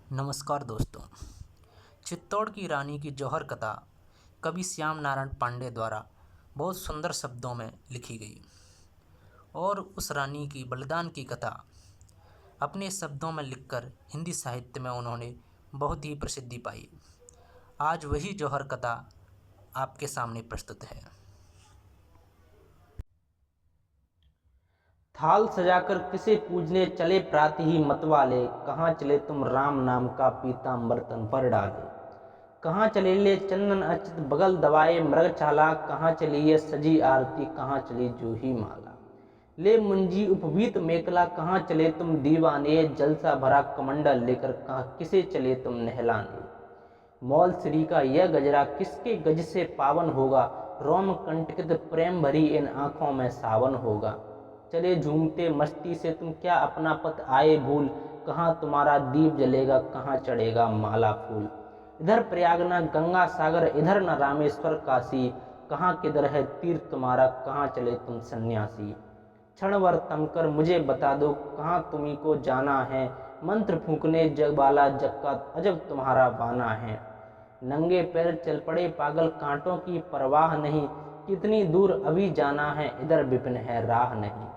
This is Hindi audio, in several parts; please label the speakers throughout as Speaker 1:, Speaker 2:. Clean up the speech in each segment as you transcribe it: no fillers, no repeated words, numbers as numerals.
Speaker 1: नमस्कार दोस्तों। चित्तौड़ की रानी की जौहर कथा कवि श्याम नारायण पांडे द्वारा बहुत सुंदर शब्दों में लिखी गई और उस रानी की बलिदान की कथा अपने शब्दों में लिखकर हिंदी साहित्य में उन्होंने बहुत ही प्रसिद्धि पाई। आज वही जौहर कथा आपके सामने प्रस्तुत है।
Speaker 2: थाल सजाकर किसे पूजने चले प्रातः ही मतवाले, कहाँ चले तुम राम नाम का पीताम्बर तन पर डाले। कहाँ चले ले चंदन अचित बगल दबाए मृगछाला, कहाँ चली ये सजी आरती कहाँ चली जूही माला। ले मुंजी उपवीत मेखला, कहाँ चले तुम दीवाने, जलसा भरा कमंडल लेकर कहाँ किसे चले तुम नहलाने। मौल श्री का यह गजरा किसके गज से पावन होगा, रोम कंटकित प्रेम भरी इन आंखों में सावन होगा। चले झूमते मस्ती से तुम क्या अपना पत आए भूल, कहाँ तुम्हारा दीप जलेगा कहाँ चढ़ेगा माला फूल। इधर प्रयाग न गंगा सागर, इधर न रामेश्वर काशी, कहाँ किधर है तीर्थ तुम्हारा कहाँ चले तुम सन्यासी। क्षणभर तमकर मुझे बता दो कहाँ तुम्ही को जाना है, मंत्र फूकने जगबाला जग का अजब तुम्हारा बाना है। नंगे पैर चल पड़े पागल कांटों की परवाह नहीं, कितनी दूर अभी जाना है इधर विपिन है राह नहीं।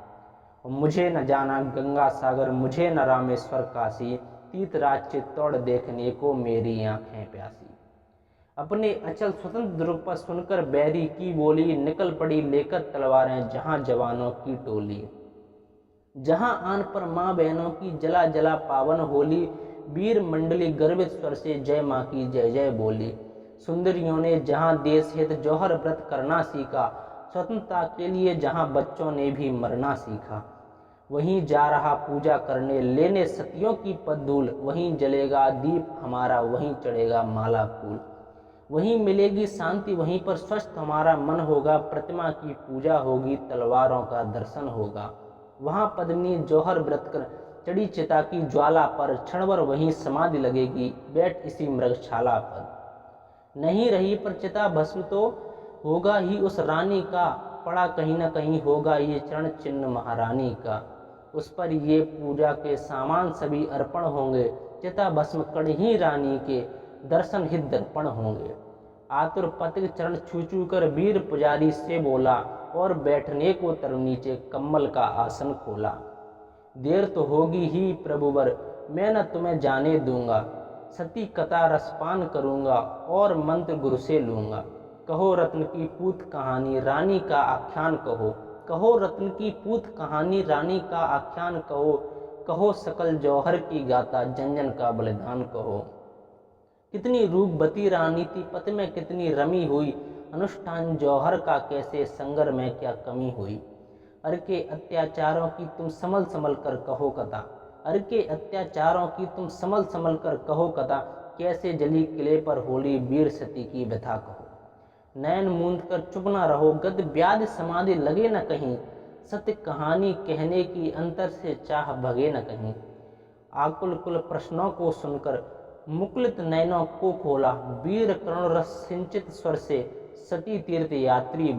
Speaker 2: मुझे न जाना गंगा सागर, मुझे न रामेश्वर काशी, तीतराज चित्तौड़ देखने को मेरी आंखें प्यासी। अपने अचल स्वतंत्र दुर्ग पर सुनकर बैरी की बोली, निकल पड़ी लेकर तलवारें जहां जवानों की टोली। जहां आन पर माँ बहनों की जला जला पावन होली, वीर मंडली गर्वित स्वर से जय माँ की जय जय बोली। सुंदरियों ने जहां देश हित जौहर व्रत करना सीखा, स्वतंत्रता के लिए जहां बच्चों ने भी मरना सीखा। वहीं जा रहा पूजा करने लेने सतियों की पदधूल, वहीं जलेगा दीप हमारा वहीं चढ़ेगा माला फूल। वहीं मिलेगी शांति वहीं पर स्वस्थ हमारा मन होगा, प्रतिमा की पूजा होगी तलवारों का दर्शन होगा। वहां पद्मिनी जौहर व्रत कर चढ़ी चिता की ज्वाला पर, क्षणभर वहीं समाधि लगेगी बैठ इसी मृगशाला पर। नहीं रही पर चिता भस्म तो होगा ही उस रानी का, पड़ा कहीं न कहीं होगा ये चरण चिन्ह महारानी का। उस पर ये पूजा के सामान सभी अर्पण होंगे, चिता भस्म कण ही रानी के दर्शन हित दर्पण होंगे। आतुर पथिक चरण छू छू कर वीर पुजारी से बोला, और बैठने को नीचे कम्बल का आसन खोला। देर तो होगी ही प्रभुवर मैं न तुम्हें जाने दूंगा, सती कथा रसपान करूंगा और मंत्र गुरु से लूंगा। कहो रत्न की पूत कहानी रानी का आख्यान कहो, कहो रत्न की पूत कहानी रानी का आख्यान कहो, कहो सकल जौहर की गाथा जन जन का बलिदान कहो। कितनी रूपवती रानी थी पत में कितनी रमी हुई, अनुष्ठान जौहर का कैसे संगर में क्या कमी हुई। अर के अत्याचारों की तुम संभल संभल कर कहो कथा, अर के अत्याचारों की तुम संभल संभल कर कहो कथा, कैसे जली किले पर होली वीर सती की व्यथा कहो। नैन मूंद कर चुप न रहो गद व्याध समाधि लगे न कहीं, सत्य कहानी कहने की अंतर से चाह भगे न कहीं। आकुल कुल प्रश्नों को सुनकर मुकुलित नयनों को खोला, वीर करुण रस सिंचित स्वर से सती तीर्थ यात्री